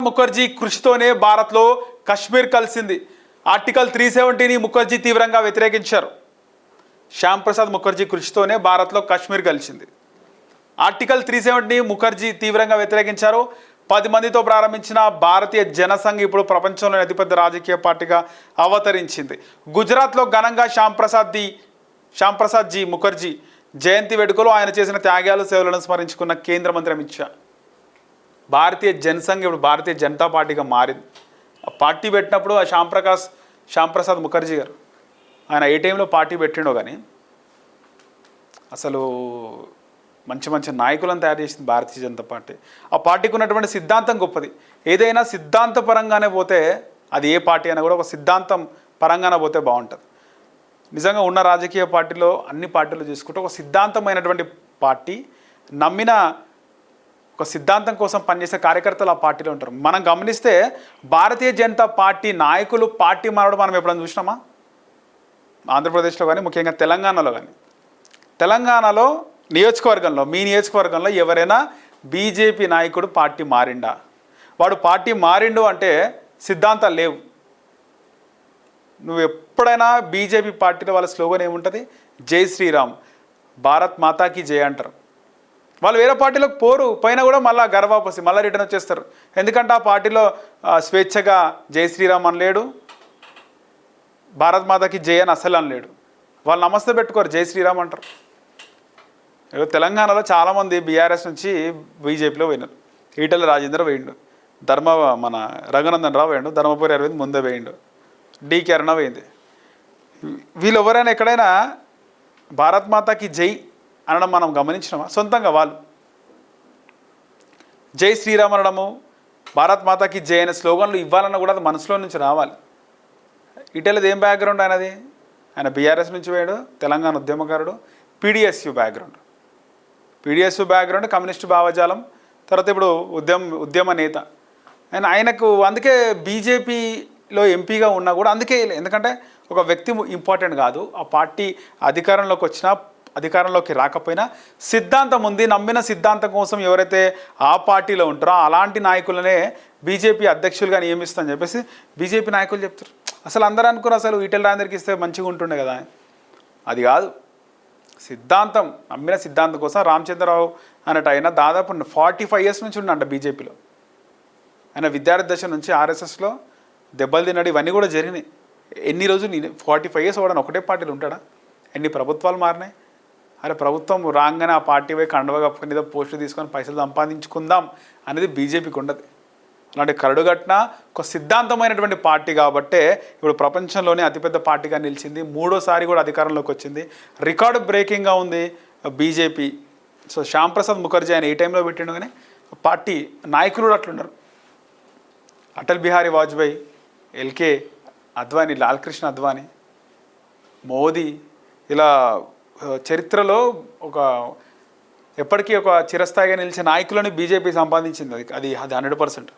ముఖర్జీ కృషితోనే భారత్లో కశ్మీర్ కలిసింది. ఆర్టికల్ 370ని ముఖర్జీ తీవ్రంగా వ్యతిరేకించారు. శ్యామ్ ప్రసాద్ ముఖర్జీ కృషితోనే భారత్లో కశ్మీర్ కలిసింది. ఆర్టికల్ 370ని ముఖర్జీ తీవ్రంగా వ్యతిరేకించారు. 10 మందితో ప్రారంభించిన భారతీయ జనసంఘ్ ఇప్పుడు ప్రపంచంలోని అతిపెద్ద రాజకీయ పార్టీగా అవతరించింది. గుజరాత్లో ఘనంగా శ్యామ్ ప్రసాద్ జీ ముఖర్జీ జయంతి వేడుకలో ఆయన చేసిన త్యాగాలు సేవలను స్మరించుకున్న కేంద్ర మంత్రి అమిత్ షా. భారతీయ జనసంఘ్ ఇప్పుడు భారతీయ జనతా పార్టీగా మారింది. ఆ పార్టీ పెట్టినప్పుడు ఆ శ్యామ్ ప్రసాద్ ముఖర్జీ గారు ఆయన ఏ టైంలో పార్టీ పెట్టిండో కానీ అసలు మంచి మంచి నాయకులను తయారు చేసింది భారతీయ జనతా పార్టీ. ఆ పార్టీకి ఉన్నటువంటి సిద్ధాంతం గొప్పది. ఏదైనా సిద్ధాంతపరంగానే పోతే అది ఏ పార్టీ అయినా కూడా ఒక సిద్ధాంతం పరంగానే పోతే బాగుంటుంది. నిజంగా ఉన్న రాజకీయ పార్టీలో అన్ని పార్టీలు చూసుకుంటే ఒక సిద్ధాంతమైనటువంటి పార్టీ, నమ్మిన ఒక సిద్ధాంతం కోసం పనిచేసే కార్యకర్తలు ఆ పార్టీలో ఉంటారు. మనం గమనిస్తే భారతీయ జనతా పార్టీ నాయకులు పార్టీ మారడం మనం ఎప్పుడైనా చూసినామా? ఆంధ్రప్రదేశ్లో కానీ ముఖ్యంగా తెలంగాణలో కానీ. తెలంగాణలో నియోజకవర్గంలో మీ నియోజకవర్గంలో ఎవరైనా బీజేపీ నాయకుడు పార్టీ మారిండా? వాడు పార్టీ మారిండు అంటే సిద్ధాంతాలు లేవు. నువ్వు ఎప్పుడైనా బీజేపీ పార్టీలో వాళ్ళ స్లోగన్ ఏముంటుంది? జై శ్రీరామ్, భారత్ మాతాకి జై అంటారు. వాళ్ళు వేరే పార్టీలోకి పోరు, పైన కూడా మళ్ళీ గర్వాపసి మళ్ళీ రిటర్న్ వచ్చేస్తారు. ఎందుకంటే ఆ పార్టీలో స్వేచ్ఛగా జై శ్రీరామ్ అనలేడు, భారత్ మాతాకి జై అని అస్సలు అనలేడు. వాళ్ళు నమస్తే పెట్టుకోరు, జై శ్రీరామ్ అంటారు. తెలంగాణలో చాలామంది బీఆర్ఎస్ నుంచి బీజేపీలో పోయినారు. ఈటెల రాజేందర్ వేయిండు, మన రఘునందన్ రావు వేయండు, ధర్మపురి అరవింద్ ముందే వేయిండు, డీకే అరుణ వేయింది. వీళ్ళు ఎవరైనా ఎక్కడైనా భారత్ మాతాకి జై అనడం మనం గమనించినామా? సొంతంగా వాళ్ళు జై శ్రీరామ్ అనడము, భారత్ మాతాకి జై అనే స్లోగన్లు ఇవ్వాలన్నా కూడా అది మనసులో నుంచి రావాలి. ఇటలీది ఏం బ్యాక్గ్రౌండ్ ఆయనది? ఆయన బీఆర్ఎస్ నుంచి పోయాడు, తెలంగాణ ఉద్యమకారుడు, పీడిఎస్యు బ్యాక్గ్రౌండ్, కమ్యూనిస్టు భావజాలం, తర్వాత ఇప్పుడు ఉద్యమ నేత. ఆయనకు అందుకే బీజేపీలో ఎంపీగా ఉన్నా కూడా అందుకే, ఎందుకంటే ఒక వ్యక్తి ఇంపార్టెంట్ కాదు. ఆ పార్టీ అధికారంలోకి వచ్చినా అధికారంలోకి రాకపోయినా సిద్ధాంతం ఉంది, నమ్మిన సిద్ధాంతం కోసం ఎవరైతే ఆ పార్టీలో ఉంటారో అలాంటి నాయకులనే బీజేపీ అధ్యక్షులుగా నియమిస్తామని చెప్పేసి బీజేపీ నాయకులు చెప్తారు. అసలు అందరూ అనుకున్నారు అసలు ఈటెల రాజేందర్కి ఇస్తే మంచిగా ఉంటుండే కదా. అది కాదు, సిద్ధాంతం, నమ్మిన సిద్ధాంతం కోసం రామచంద్రరావు అన్నట్టు ఆయన దాదాపు 45 years నుంచి ఉండంట బీజేపీలో. ఆయన విద్యార్థి దశ నుంచి ఆర్ఎస్ఎస్లో దెబ్బలు తిన్నాడు, ఇవన్నీ కూడా జరిగినాయి. ఎన్ని రోజులు 45 years వాడని ఒకటే పార్టీలో ఉంటాడా? ఎన్ని ప్రభుత్వాలు మారినాయి. అరే ప్రభుత్వం రాగానే ఆ పార్టీ పోయి కండవ కప్పుకొని ఏదో పోస్టులు తీసుకొని పైసలు సంపాదించుకుందాం అనేది బీజేపీకి ఉండదు. అలాంటి కరడుగట్టిన ఒక సిద్ధాంతమైనటువంటి పార్టీ కాబట్టే ఇప్పుడు ప్రపంచంలోనే అతిపెద్ద పార్టీగా నిలిచింది. 3వ సారి కూడా అధికారంలోకి వచ్చింది. రికార్డు బ్రేకింగ్గా ఉంది బీజేపీ. సో శ్యామ్ ప్రసాద్ ముఖర్జీ ఆయన ఏ టైంలో పెట్టిండు కానీ పార్టీ నాయకులు కూడా అట్లున్నారు. అటల్ బిహారీ వాజ్పేయి, ఎల్కే అద్వానీ, లాల్కృష్ణ అద్వానీ, మోదీ, ఇలా చరిత్రలో ఎప్పటికీ ఒక చిరస్థాయిగా నిలిచే నాయకులని బీజేపీ సంపాదించింది. అది 100%.